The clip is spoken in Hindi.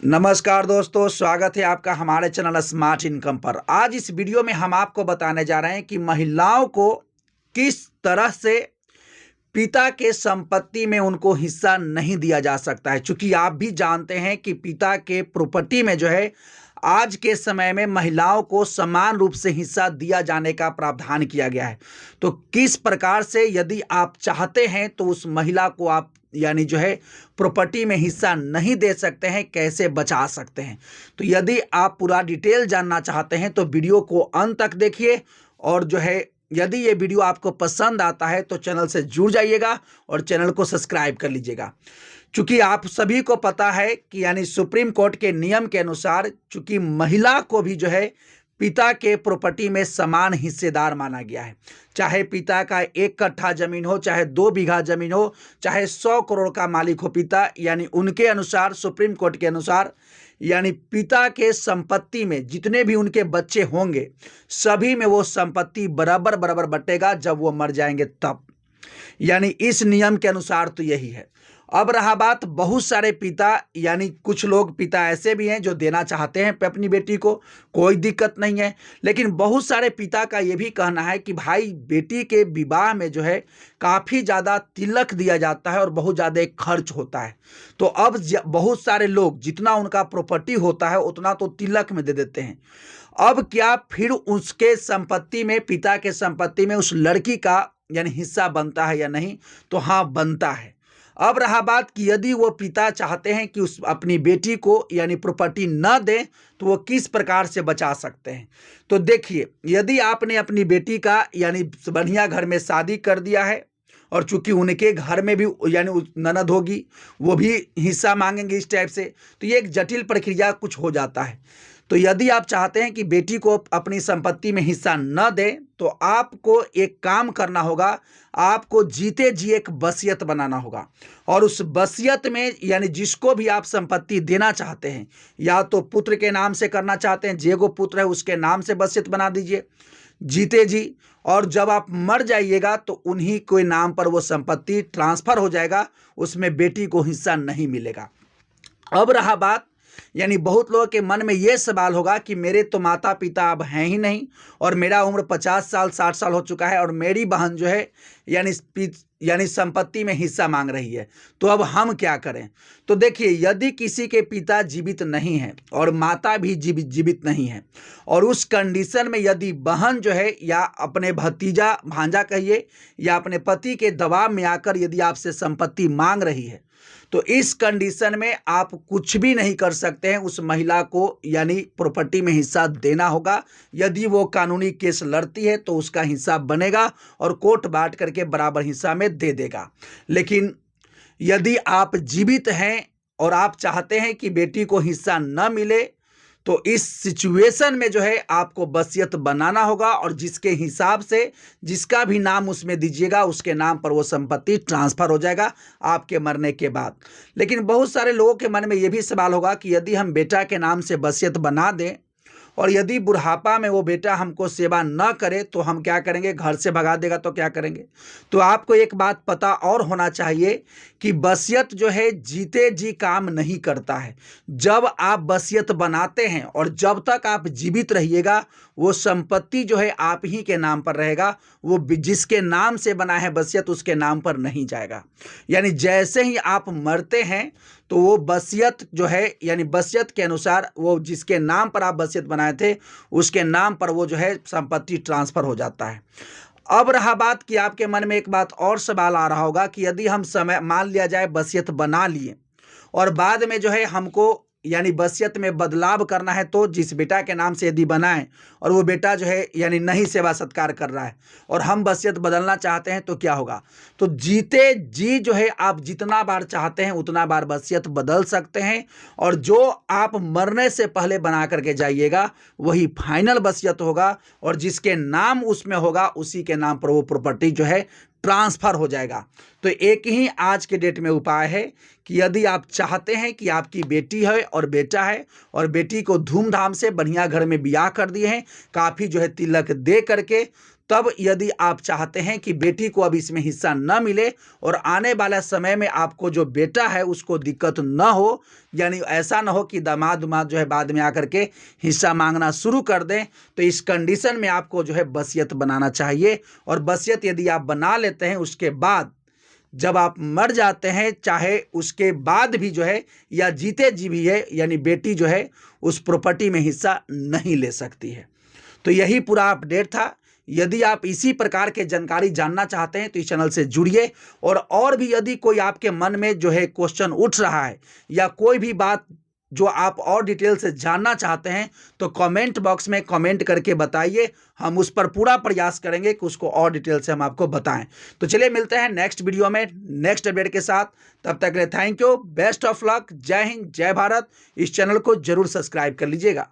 नमस्कार दोस्तों, स्वागत है आपका हमारे चैनल स्मार्ट इनकम पर। आज इस वीडियो में हम आपको बताने जा रहे हैं कि महिलाओं को किस तरह से पिता के संपत्ति में उनको हिस्सा नहीं दिया जा सकता है। चूंकि आप भी जानते हैं कि पिता के प्रॉपर्टी में जो है आज के समय में महिलाओं को समान रूप से हिस्सा दिया जाने का प्रावधान किया गया है। तो किस प्रकार से यदि आप चाहते हैं तो उस महिला को आप जो है प्रॉपर्टी में हिस्सा नहीं दे सकते हैं, कैसे बचा सकते हैं। तो यदि आप पूरा डिटेल जानना चाहते हैं तो वीडियो को अंत तक देखिए, और जो है यदि ये वीडियो आपको पसंद आता है तो चैनल से जुड़ जाइएगा और चैनल को सब्सक्राइब कर लीजिएगा। चूंकि आप सभी को पता है कि सुप्रीम कोर्ट के नियम के अनुसार चूंकि महिला को भी जो है पिता के प्रॉपर्टी में समान हिस्सेदार माना गया है। चाहे पिता का 1 कट्ठा जमीन हो, चाहे 2 बीघा जमीन हो, चाहे 100 करोड़ का मालिक हो पिता, उनके अनुसार सुप्रीम कोर्ट के अनुसार पिता के संपत्ति में जितने भी उनके बच्चे होंगे सभी में वो संपत्ति बराबर बराबर बटेगा जब वो मर जाएंगे तब। इस नियम के अनुसार तो यही है। अब रहा बात बहुत सारे पिता कुछ लोग पिता ऐसे भी हैं जो देना चाहते हैं अपनी बेटी को, कोई दिक्कत नहीं है। लेकिन बहुत सारे पिता का ये भी कहना है कि भाई बेटी के विवाह में जो है काफ़ी ज़्यादा तिलक दिया जाता है और बहुत ज़्यादा खर्च होता है। तो अब बहुत सारे लोग जितना उनका प्रॉपर्टी होता है उतना तो तिलक में दे देते हैं। अब क्या फिर उसके संपत्ति में, पिता के संपत्ति में उस लड़की का हिस्सा बनता है या नहीं? तो हाँ, बनता है। अब रहा बात कि यदि वो पिता चाहते हैं कि उस अपनी बेटी को प्रॉपर्टी न दें तो वो किस प्रकार से बचा सकते हैं। तो देखिए, यदि आपने अपनी बेटी का बढ़िया घर में शादी कर दिया है और चूंकि उनके घर में भी ननद होगी, वो भी हिस्सा मांगेंगे इस टाइप से, तो ये एक जटिल प्रक्रिया कुछ हो जाता है। तो यदि आप चाहते हैं कि बेटी को अपनी संपत्ति में हिस्सा न दें तो आपको एक काम करना होगा, आपको जीते जी एक वसीयत बनाना होगा। और उस वसीयत में जिसको भी आप संपत्ति देना चाहते हैं, या तो पुत्र के नाम से करना चाहते हैं, जेगो पुत्र है उसके नाम से वसीयत बना दीजिए जीते जी, और जब आप मर जाइएगा तो उन्हीं के नाम पर वो संपत्ति ट्रांसफर हो जाएगा, उसमें बेटी को हिस्सा नहीं मिलेगा। अब रहा बात, बहुत लोगों के मन में ये सवाल होगा कि मेरे तो माता पिता अब हैं ही नहीं और मेरा उम्र 50 साल 60 साल हो चुका है और मेरी बहन जो है संपत्ति में हिस्सा मांग रही है, तो अब हम क्या करें। तो देखिए, यदि किसी के पिता जीवित नहीं है और माता भी जीवित नहीं है, और उस कंडीशन में यदि बहन जो है या अपने भतीजा भांजा कहिए या अपने पति के दबाव में आकर यदि आपसे संपत्ति मांग रही है, तो इस कंडीशन में आप कुछ भी नहीं कर सकते हैं। उस महिला को प्रॉपर्टी में हिस्सा देना होगा। यदि वो कानूनी केस लड़ती है तो उसका हिस्सा बनेगा और कोर्ट बांट करके बराबर हिस्सा में दे देगा। लेकिन यदि आप जीवित हैं और आप चाहते हैं कि बेटी को हिस्सा न मिले, तो इस सिचुएशन में जो है आपको वसीयत बनाना होगा, और जिसके हिसाब से जिसका भी नाम उसमें दीजिएगा उसके नाम पर वो संपत्ति ट्रांसफर हो जाएगा आपके मरने के बाद। लेकिन बहुत सारे लोगों के मन में ये भी सवाल होगा कि यदि हम बेटा के नाम से वसीयत बना दें और यदि बुढ़ापा में वो बेटा हमको सेवा न करे तो हम क्या करेंगे, घर से भगा देगा तो क्या करेंगे। तो आपको एक बात पता और होना चाहिए कि वसीयत जो है जीते जी काम नहीं करता है। जब आप वसीयत बनाते हैं और जब तक आप जीवित रहिएगा वो संपत्ति जो है आप ही के नाम पर रहेगा, वो जिसके नाम से बना है वसीयत उसके नाम पर नहीं जाएगा। जैसे ही आप मरते हैं तो वो वसीयत जो है वसीयत के अनुसार वो जिसके नाम पर आप वसीयत बनाए थे उसके नाम पर वो जो है संपत्ति ट्रांसफर हो जाता है। अब रहा बात कि आपके मन में एक बात और सवाल आ रहा होगा कि यदि हम मान लिया जाए वसीयत बना लिए और बाद में जो है हमको वसीयत में बदलाव करना है, तो जिस बेटा के नाम से यदि बनाएं और वो बेटा जो है नहीं सेवा सत्कार कर रहा है और हम वसीयत बदलना चाहते हैं तो क्या होगा। तो जीते जी जो है आप जितना बार चाहते हैं उतना बार वसीयत बदल सकते हैं, और जो आप मरने से पहले बना करके जाइएगा वही फाइनल वसीयत होगा, और जिसके नाम उसमें होगा उसी के नाम पर वो प्रॉपर्टी जो है ट्रांसफर हो जाएगा। तो एक ही आज के डेट में उपाय है कि यदि आप चाहते हैं कि आपकी बेटी है और बेटा है और बेटी को धूमधाम से बढ़िया घर में ब्याह कर दिए हैं, काफ़ी जो है तिलक दे करके, तब यदि आप चाहते हैं कि बेटी को अब इसमें हिस्सा न मिले और आने वाला समय में आपको जो बेटा है उसको दिक्कत न हो, यानी ऐसा न हो कि दामाद जो है बाद में आकर के हिस्सा मांगना शुरू कर दें, तो इस कंडीशन में आपको जो है वसीयत बनाना चाहिए। और वसीयत यदि आप बना लेते हैं, उसके बाद जब आप मर जाते हैं, चाहे उसके बाद भी जो है या जीते जी भी है, यानी बेटी जो है उस प्रॉपर्टी में हिस्सा नहीं ले सकती है। तो यही पूरा अपडेट था। यदि आप इसी प्रकार के जानकारी जानना चाहते हैं तो इस चैनल से जुड़िए। और भी यदि कोई आपके मन में जो है क्वेश्चन उठ रहा है या कोई भी बात जो आप और डिटेल से जानना चाहते हैं, तो कमेंट बॉक्स में कमेंट करके बताइए। हम उस पर पूरा प्रयास करेंगे कि उसको और डिटेल से हम आपको बताएं। तो चलिए मिलते हैं नेक्स्ट वीडियो में नेक्स्ट अपडेट के साथ। तब तक के लिए thank you, best of luck, जय हिंद, जय भारत। इस चैनल को जरूर सब्सक्राइब कर लीजिएगा।